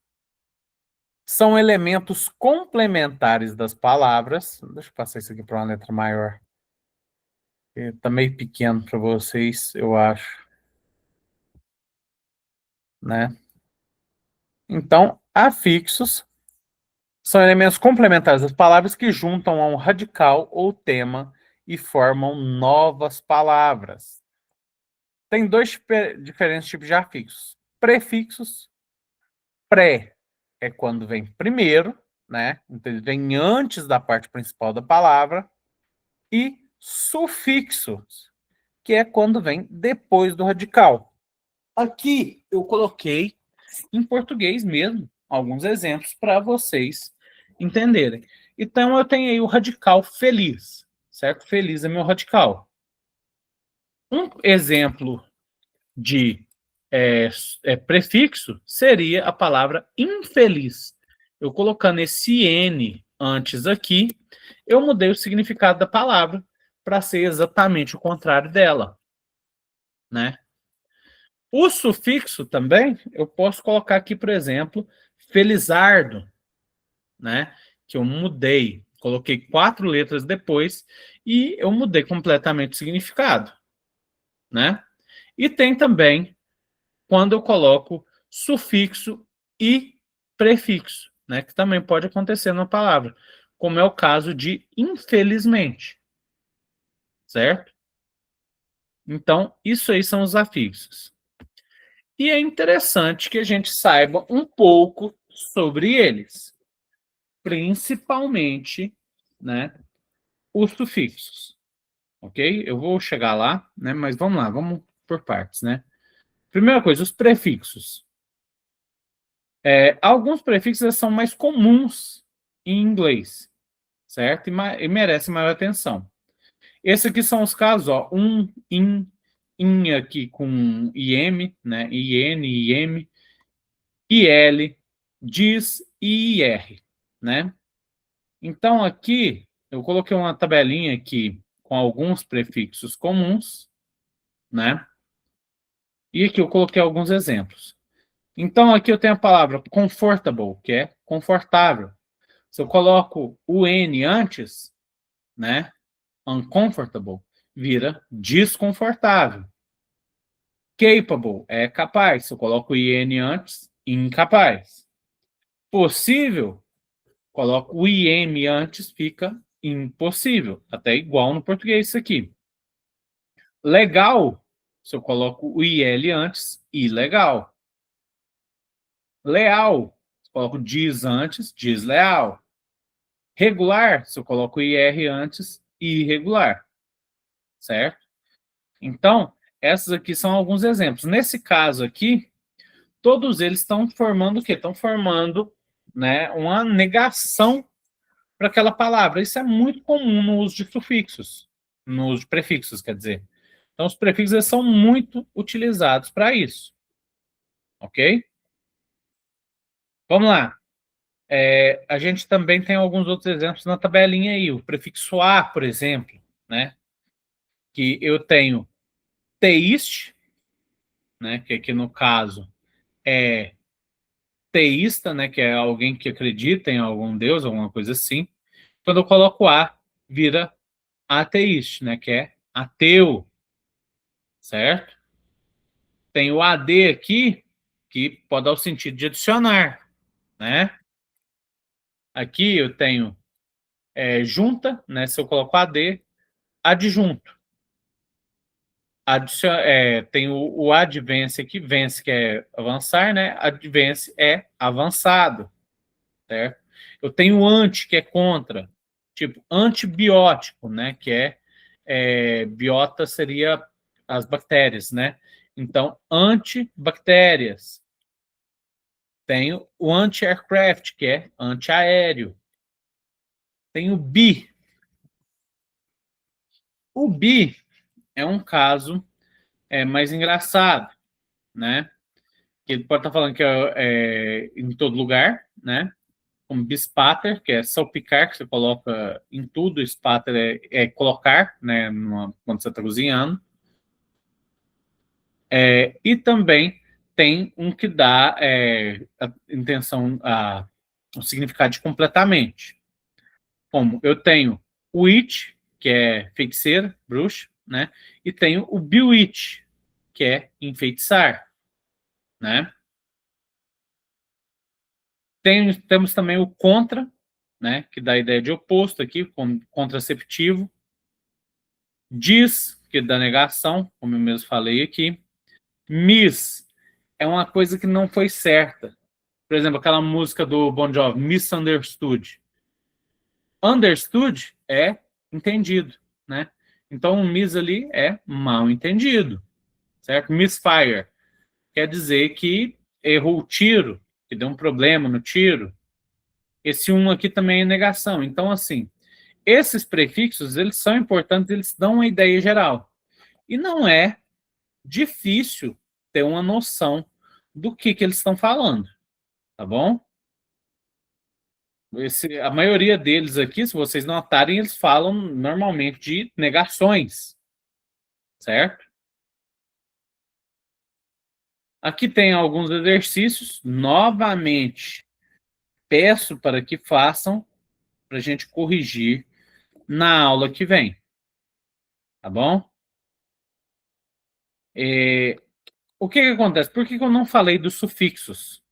Speaker 2: são elementos complementares das palavras. Deixa eu passar isso aqui para uma letra maior. Está meio pequeno para vocês, eu acho, né? Então, afixos são elementos complementares das palavras que juntam a um radical ou tema e formam novas palavras. Tem dois diferentes tipos de afixos. Prefixos. Pré é quando vem primeiro, né? Então ele vem antes da parte principal da palavra. E sufixos, que é quando vem depois do radical. Aqui eu coloquei em português mesmo alguns exemplos para vocês entenderem. Então eu tenho aí o radical feliz, certo? Feliz é meu radical. Um exemplo de prefixo seria a palavra infeliz. Eu colocando esse N antes aqui, eu mudei o significado da palavra para ser exatamente o contrário dela, né? O sufixo também, eu posso colocar aqui, por exemplo, felizardo, né? Que eu mudei, coloquei 4 letras depois e eu mudei completamente o significado, né? E tem também quando eu coloco sufixo e prefixo, né? Que também pode acontecer numa palavra, como é o caso de infelizmente, certo? Então, isso aí são os afixos. E é interessante que a gente saiba um pouco sobre eles, principalmente, né, os sufixos, ok? Eu vou chegar lá, né, mas vamos lá, vamos por partes, né? Primeira coisa, os prefixos. Alguns prefixos são mais comuns em inglês, certo? E merecem maior atenção. Esses aqui são os casos, ó, in aqui com IM, né? IN, IM, IL, DIS e IR, né? Então aqui eu coloquei uma tabelinha aqui com alguns prefixos comuns, né? E aqui eu coloquei alguns exemplos. Então aqui eu tenho a palavra comfortable, que é confortável. Se eu coloco o N antes, né? Uncomfortable vira desconfortável. Capable é capaz. Se eu coloco o IN antes, incapaz. Possível, coloco o IM antes, fica impossível. Até igual no português isso aqui. Legal, se eu coloco o IL antes, ilegal. Leal, eu coloco diz antes, desleal. Regular, se eu coloco IR antes, irregular. Certo? Então, esses aqui são alguns exemplos. Nesse caso aqui, todos eles estão formando o quê? Estão formando, né, uma negação para aquela palavra. Isso é muito comum no uso de sufixos, no uso de prefixos, quer dizer. Então, os prefixos eles são muito utilizados para isso. Ok? Vamos lá. A gente também tem alguns outros exemplos na tabelinha aí. O prefixo a, por exemplo, né? Que eu tenho teíste, né? Que aqui no caso é teísta, né? Que é alguém que acredita em algum deus, alguma coisa assim. Quando eu coloco a, vira ateíste, né? Que é ateu, certo? Tem o AD aqui, que pode dar o sentido de adicionar, né? Aqui eu tenho junta, né? Se eu coloco AD, adjunto. Tem o advance aqui, vence que é avançar, né? Advance é avançado, certo? Eu tenho anti, que é contra, tipo antibiótico, né? Que biota seria as bactérias, né? Então, antibactérias. Tenho o anti-aircraft, que é antiaéreo. Tem o bi. O bi é um caso mais engraçado, né? Que ele pode estar falando que é em todo lugar, né? Como bispater, que é salpicar, que você coloca em tudo. Spater é colocar, né? Quando você está cozinhando. E também tem um que dá a intenção, o significado de completamente. Como eu tenho o it, que é feiticeira, bruxa, né? E tenho o bewitch, que é enfeitiçar, né? Temos também o contra, né? Que dá a ideia de oposto aqui, como contraceptivo. Diz, que dá negação, como eu mesmo falei aqui. Miss é uma coisa que não foi certa. Por exemplo, aquela música do Bon Jovi, Misunderstood. Understood é entendido, né? Então, o miss ali é mal entendido, certo? Misfire quer dizer que errou o tiro, que deu um problema no tiro. Esse um aqui também é negação. Então, assim, esses prefixos, eles são importantes, eles dão uma ideia geral. E não é difícil ter uma noção do que eles estão falando, tá bom? A maioria deles aqui, se vocês notarem, eles falam normalmente de negações, certo? Aqui tem alguns exercícios. Novamente, peço para que façam para a gente corrigir na aula que vem, tá bom? O que acontece? Por que eu não falei dos sufixos,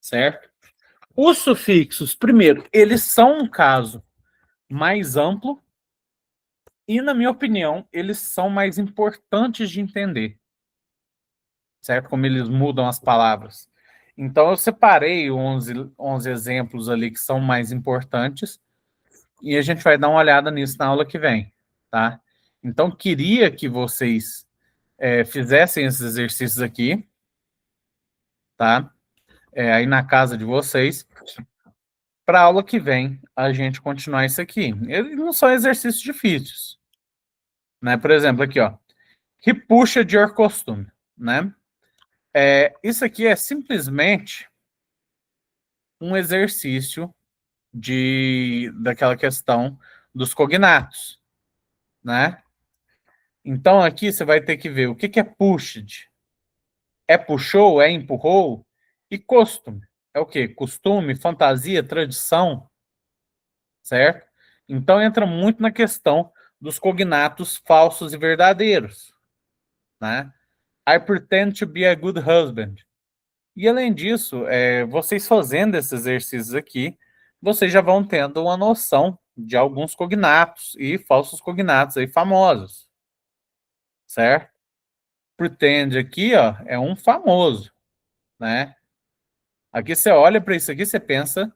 Speaker 2: certo? Os sufixos, primeiro, eles são um caso mais amplo e, na minha opinião, eles são mais importantes de entender, certo? Como eles mudam as palavras. Então, eu separei 11 exemplos ali que são mais importantes e a gente vai dar uma olhada nisso na aula que vem, tá? Então, queria que vocês fizessem esses exercícios aqui, tá? Aí na casa de vocês, para a aula que vem a gente continuar isso aqui. Eles não são exercícios difíceis, né? Por exemplo, aqui, ó, repuxa your costume, né? Isso aqui é simplesmente um exercício daquela questão dos cognatos, né? Então aqui você vai ter que ver o que é pushed. É puxou, é empurrou, e costume. É o quê? Costume, fantasia, tradição, certo? Então entra muito na questão dos cognatos falsos e verdadeiros, né? I pretend to be a good husband. E além disso, vocês fazendo esses exercícios aqui, vocês já vão tendo uma noção de alguns cognatos e falsos cognatos aí famosos, certo? Pretend aqui, ó, é um famoso, né? Aqui você olha para isso aqui, você pensa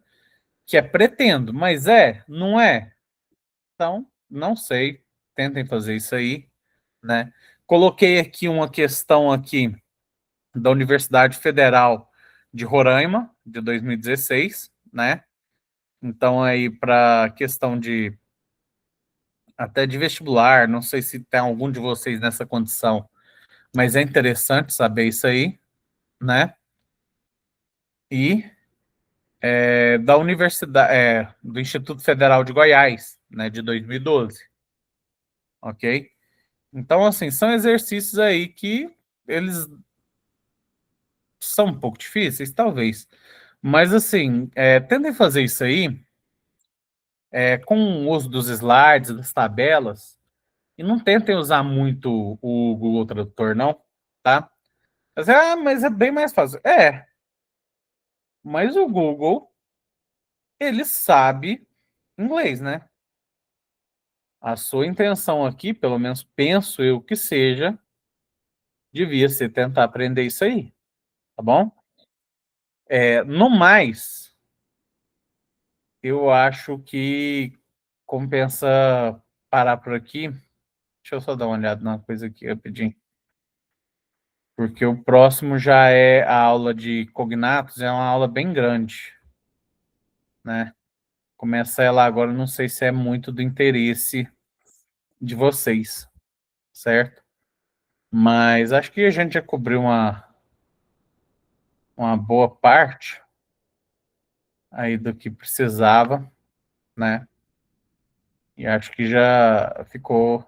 Speaker 2: que é pretendo, mas não é? Então, não sei. Tentem fazer isso aí, né? Coloquei aqui uma questão aqui da Universidade Federal de Roraima, de 2016, né? Então, aí, para questão de até de vestibular, não sei se tem algum de vocês nessa condição, mas é interessante saber isso aí, né? E da Universidade, do Instituto Federal de Goiás, né, de 2012, ok? Então, assim, são exercícios aí que eles são um pouco difíceis, talvez, mas, assim, tentem fazer isso aí com o uso dos slides, das tabelas, e não tentem usar muito o Google Tradutor, não, tá? Mas é bem mais fácil. Mas o Google, ele sabe inglês, né? A sua intenção aqui, pelo menos penso eu que seja, devia ser tentar aprender isso aí, tá bom? No mais, eu acho que compensa parar por aqui. Deixa eu só dar uma olhada numa coisa aqui rapidinho. Porque o próximo já é a aula de cognatos, é uma aula bem grande, né? Começa ela agora, não sei se é muito do interesse de vocês, certo? Mas acho que a gente já cobriu uma boa parte aí do que precisava, né? E acho que já ficou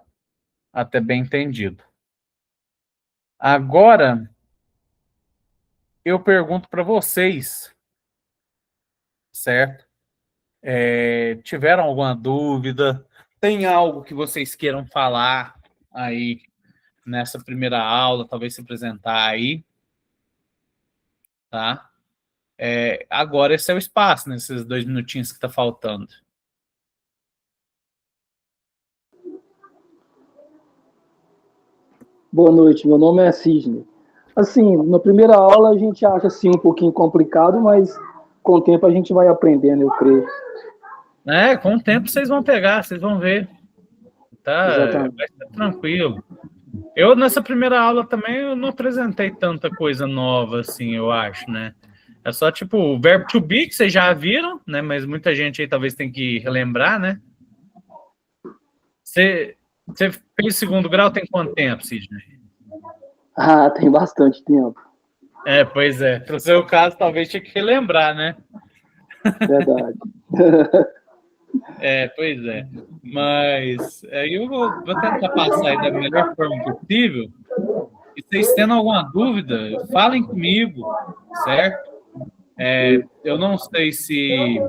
Speaker 2: até bem entendido. Agora, eu pergunto para vocês, certo? Tiveram alguma dúvida? Tem algo que vocês queiram falar aí nessa primeira aula, talvez se apresentar aí, tá? Agora esse é o espaço, nesses 2 minutinhos que está faltando.
Speaker 3: Boa noite, meu nome é Cisne. Assim, na primeira aula a gente acha assim um pouquinho complicado, mas com o tempo a gente vai aprendendo, eu creio.
Speaker 2: Com o tempo vocês vão pegar, vocês vão ver. Tá?
Speaker 3: Exatamente.
Speaker 2: Vai ser tranquilo. Eu, nessa primeira aula também, eu não apresentei tanta coisa nova, assim, eu acho, né? É só, tipo, o verbo to be, que vocês já viram, né? Mas muita gente aí talvez tem que relembrar, né? Você fez segundo grau tem quanto tempo, Sidney?
Speaker 3: Ah, tem bastante tempo.
Speaker 2: Pois é. Para o seu caso, talvez tinha que relembrar, né?
Speaker 3: Verdade.
Speaker 2: Pois é. Mas eu vou tentar passar aí da melhor forma possível. E vocês tendo alguma dúvida, falem comigo, certo? Eu não sei se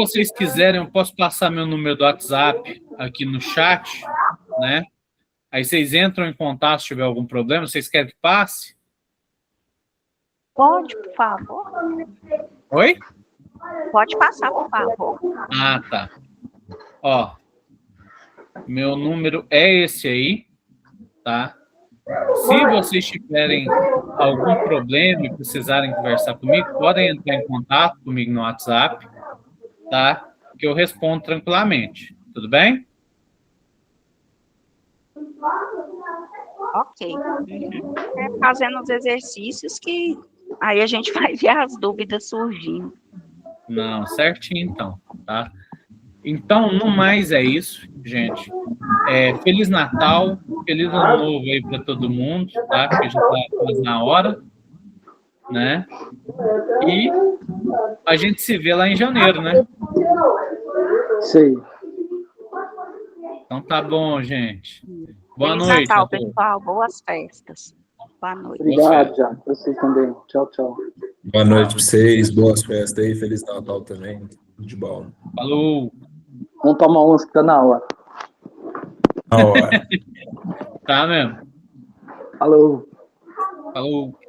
Speaker 2: vocês quiserem, eu posso passar meu número do WhatsApp aqui no chat, né? Aí vocês entram em contato se tiver algum problema. Vocês querem que passe?
Speaker 4: Pode, por favor.
Speaker 2: Oi?
Speaker 4: Pode passar, por favor.
Speaker 2: Ah, tá. Ó, meu número é esse aí, tá? Se vocês tiverem algum problema e precisarem conversar comigo, podem entrar em contato comigo no WhatsApp, tá? Que eu respondo tranquilamente. Tudo bem?
Speaker 4: Ok. Fazendo os exercícios que aí a gente vai ver as dúvidas surgindo.
Speaker 2: Não, certinho então, tá? Então, no mais é isso, gente. Feliz Natal, feliz Ano Novo aí para todo mundo, tá? Porque já tá quase na hora, né? E a gente se vê lá em janeiro, né?
Speaker 3: Sei.
Speaker 2: Então tá bom, gente. Boa
Speaker 4: Feliz
Speaker 2: noite.
Speaker 4: Natal, pessoal. Boas festas. Boa noite.
Speaker 3: Obrigado, já. Vocês também. Tchau, tchau.
Speaker 5: Boa noite para vocês, boas festas aí, Feliz Natal também. Tudo de bom.
Speaker 2: Falou.
Speaker 3: Vamos tomar umas que tá na hora.
Speaker 5: Na hora.
Speaker 2: Tá mesmo.
Speaker 3: Falou.
Speaker 2: Falou.